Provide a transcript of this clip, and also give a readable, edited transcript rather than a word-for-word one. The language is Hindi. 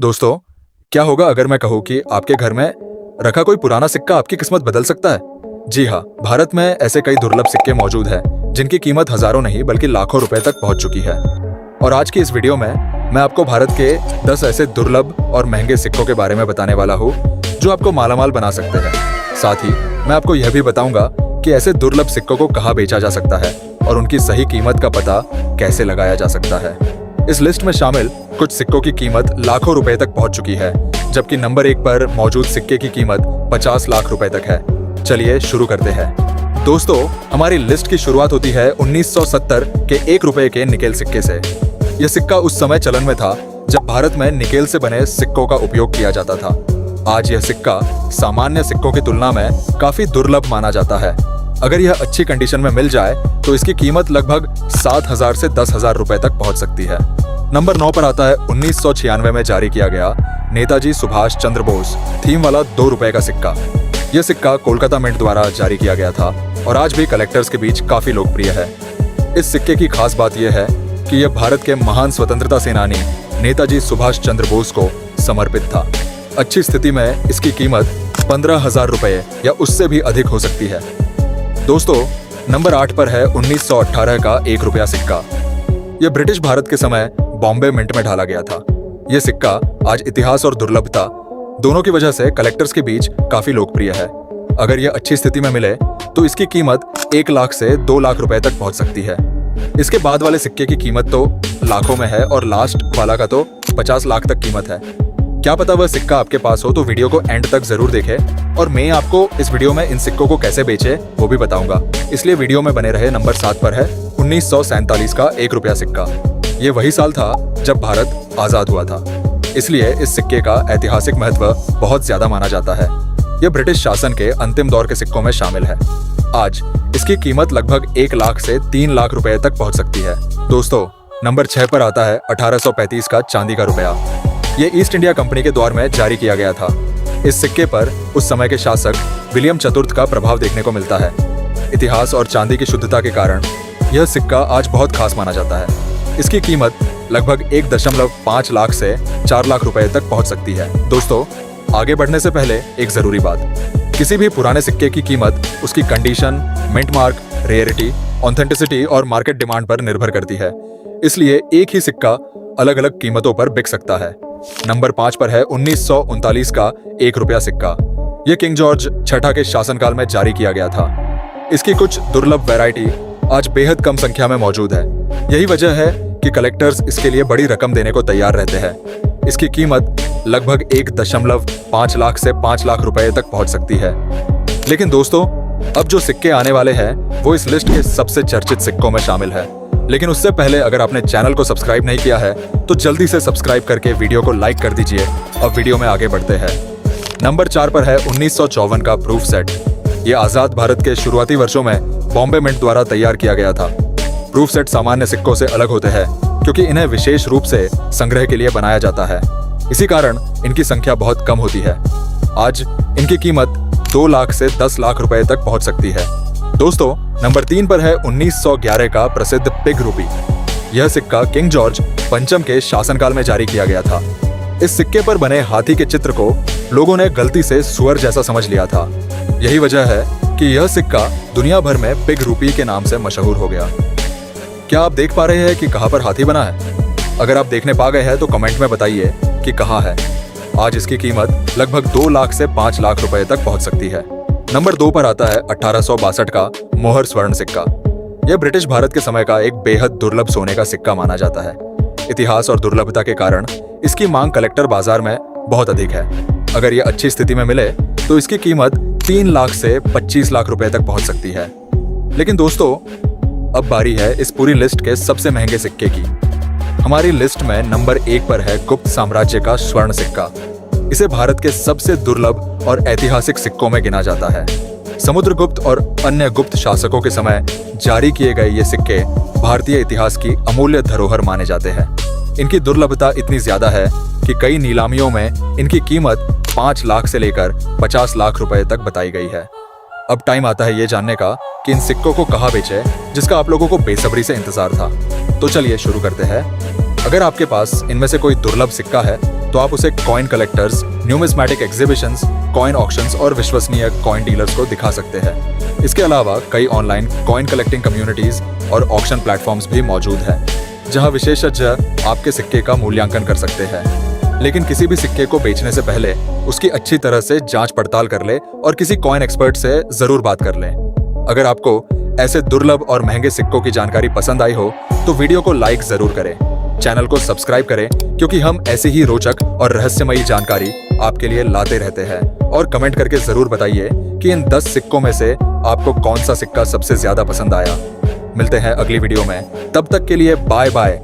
दोस्तों, क्या होगा अगर मैं कहूँ कि आपके घर में रखा कोई पुराना सिक्का आपकी किस्मत बदल सकता है? जी हाँ, भारत में ऐसे कई दुर्लभ सिक्के मौजूद हैं जिनकी कीमत हजारों नहीं बल्कि लाखों रुपए तक पहुंच चुकी है। और आज की इस वीडियो में मैं आपको भारत के 10 ऐसे दुर्लभ और महंगे सिक्कों के बारे में बताने वाला हूँ जो आपको मालामाल बना सकते हैं। साथ ही मैं आपको यह भी बताऊंगा कि ऐसे दुर्लभ सिक्कों को कहाँ बेचा जा सकता है और उनकी सही कीमत का पता कैसे लगाया जा सकता है। इस लिस्ट में शामिल कुछ सिक्कों की कीमत लाखों रुपए तक पहुंच चुकी है, जबकि नंबर 1 पर मौजूद सिक्के की कीमत 50 लाख रुपए तक है। चलिए शुरू करते हैं। दोस्तों, हमारी लिस्ट की शुरुआत होती है 1970 के 1 रुपए के निकेल सिक्के से। यह सिक्का उस समय चलन में था जब भारत में निकेल से बने सिक्कों का उपयोग किया जाता था। आज यह सिक्का सामान्य सिक्कों की तुलना में काफी दुर्लभ माना जाता है। अगर यह अच्छी कंडीशन में मिल जाए तो इसकी कीमत लगभग 7,000 से 10,000 रुपए तक पहुंच सकती है। नंबर 9 पर आता है 1996 में जारी किया गया नेताजी सुभाष चंद्र बोस थीम वाला 2 रुपए का सिक्का। यह सिक्का कोलकाता मिंट द्वारा जारी किया गया था और आज भी कलेक्टर्स के बीच काफी लोकप्रिय है। इस सिक्के की खास बात यह है कि यह भारत के महान स्वतंत्रता सेनानी नेताजी सुभाष चंद्र बोस को समर्पित था। अच्छी स्थिति में इसकी कीमत 15,000 रुपए या उससे भी अधिक हो सकती है। दोस्तों, नंबर 8 पर है 1918 का 1 रुपया सिक्का। यह ब्रिटिश भारत के समय बॉम्बे मिंट में ढाला गया था। यह सिक्का आज इतिहास और दुर्लभता दोनों की वजह से कलेक्टर्स के बीच काफी लोकप्रिय है। अगर यह अच्छी स्थिति में मिले तो इसकी कीमत 1 लाख से 2 लाख रुपए तक पहुंच सकती है। इसके बाद वाले सिक्के की कीमत तो लाखों में है और लास्ट वाला का तो 50 लाख तक कीमत है। क्या पता वह सिक्का आपके पास हो, तो वीडियो को एंड तक जरूर देखें और मैं आपको इस वीडियो में इन सिक्कों को कैसे बेचे वो भी बताऊंगा। इसलिए वीडियो में बने रहे। नंबर 7 पर है 1947 का 1 रुपया सिक्का। ये वही साल था जब भारत आजाद हुआ था, इसलिए इस सिक्के का ऐतिहासिक महत्व बहुत ज्यादा माना जाता है। यह ब्रिटिश शासन के अंतिम दौर के सिक्कों में शामिल है। आज इसकी कीमत लगभग 1 लाख से 3 लाख रुपए तक पहुंच सकती है। दोस्तों, नंबर 6 पर आता है 1835 का चांदी का रुपया। ये ईस्ट इंडिया कंपनी के दौर में जारी किया गया था। इस सिक्के पर उस समय के शासक विलियम चतुर्थ का प्रभाव देखने को मिलता है। इतिहास और चांदी की शुद्धता के कारण यह सिक्का आज बहुत खास माना जाता है। इसकी कीमत लगभग 1.5 लाख से 4 लाख रुपए तक पहुंच सकती है। दोस्तों, आगे बढ़ने से पहले एक जरूरी बात, किसी भी पुराने सिक्के की कीमत उसकी condition, mint mark, rarity, authenticity और मार्केट डिमांड पर निर्भर करती है। इसलिए एक ही सिक्का अलग अलग कीमतों पर बिक सकता है। नंबर 5 पर है 1939 का 1 रुपया सिक्का। यह किंग जॉर्ज छठा के शासनकाल में जारी किया गया था। इसकी कुछ दुर्लभ वैरायटी आज बेहद कम संख्या में मौजूद है। यही वजह है कि कलेक्टर्स इसके लिए बड़ी रकम देने को तैयार रहते हैं। इसकी कीमत लगभग 1.5 लाख से 5 लाख रुपए तक पहुंच सकती है। लेकिन दोस्तों, अब जो सिक्के आने वाले हैं वो इस लिस्ट के सबसे चर्चित सिक्कों में शामिल है। लेकिन उससे पहले अगर आपने चैनल को सब्सक्राइब नहीं किया है तो जल्दी से सब्सक्राइब करके वीडियो को लाइक कर दीजिए। अब वीडियो में आगे बढ़ते हैं। नंबर 4 पर है 1954 का प्रूफ सेट। ये आजाद भारत के शुरुआती वर्षों में बॉम्बे मिंट द्वारा तैयार किया गया था। प्रूफ सेट सामान्य सिक्कों से अलग होते हैं क्योंकि इन्हें विशेष रूप से संग्रह के लिए बनाया जाता है। इसी कारण इनकी संख्या बहुत कम होती है। आज इनकी कीमत 2 लाख से 10 लाख रुपए तक पहुंच सकती है। दोस्तों, नंबर 3 पर है 1911 का प्रसिद्ध पिग रूपी। यह सिक्का किंग जॉर्ज पंचम के शासनकाल में जारी किया गया था। इस सिक्के पर बने हाथी के चित्र को लोगों ने गलती से सुअर जैसा समझ लिया था। यही वजह है कि यह सिक्का दुनिया भर में पिग रूपी के नाम से मशहूर हो गया। क्या आप देख पा रहे हैं कि कहां पर हाथी बना है? अगर आप देखने पा गए हैं तो कमेंट में बताइए कि कहां है। आज इसकी कीमत लगभग 2 लाख से 5 लाख रुपए तक पहुंच सकती है। नंबर 2 पर आता है 1862 का मोहर स्वर्ण सिक्का। यह ब्रिटिश भारत के समय का एक बेहद दुर्लभ सोने का सिक्का माना जाता है। इतिहास और दुर्लभता के कारण इसकी मांग कलेक्टर बाजार में बहुत अधिक है। अगर यह अच्छी स्थिति में मिले तो इसकी कीमत 3 लाख से 25 लाख रुपए तक पहुंच सकती है। लेकिन दोस्तों, अब बारी है इस पूरी लिस्ट के सबसे महंगे सिक्के की। हमारी लिस्ट में नंबर 1 पर है गुप्त साम्राज्य का स्वर्ण सिक्का। इसे भारत के सबसे दुर्लभ और ऐतिहासिक सिक्कों में गिना जाता है। समुद्रगुप्त और अन्य गुप्त शासकों के समय जारी किए गए ये सिक्के भारतीय इतिहास की अमूल्य धरोहर माने जाते हैं। इनकी दुर्लभता इतनी ज्यादा है कि कई नीलामियों में इनकी कीमत 5 लाख से लेकर 50 लाख रुपए तक बताई गई है। अब टाइम आता है ये जानने का कि इन सिक्कों को कहाँ बेचे, जिसका आप लोगों को बेसब्री से इंतजार था। तो चलिए शुरू करते हैं। अगर आपके पास इनमें से कोई दुर्लभ सिक्का है तो आप उसे coin collectors, numismatic exhibitions, coin auctions और विश्वसनीय कॉइन डीलर्स को दिखा सकते हैं। इसके अलावा कई ऑनलाइन कॉइन कलेक्टिंग कम्युनिटीज और ऑक्शन प्लेटफॉर्म्स भी मौजूद हैं, जहां विशेषज्ञ आपके सिक्के का मूल्यांकन कर सकते हैं। लेकिन किसी भी सिक्के को बेचने से पहले उसकी अच्छी तरह से जांच पड़ताल कर ले और किसी कॉइन एक्सपर्ट से जरूर बात कर लें। अगर आपको ऐसे दुर्लभ और महंगे सिक्कों की जानकारी पसंद आई हो तो वीडियो को लाइक जरूर करें, चैनल को सब्सक्राइब करें, क्योंकि हम ऐसी ही रोचक और रहस्यमयी जानकारी आपके लिए लाते रहते हैं। और कमेंट करके जरूर बताइए कि इन 10 सिक्कों में से आपको कौन सा सिक्का सबसे ज्यादा पसंद आया। मिलते हैं अगली वीडियो में, तब तक के लिए बाय बाय।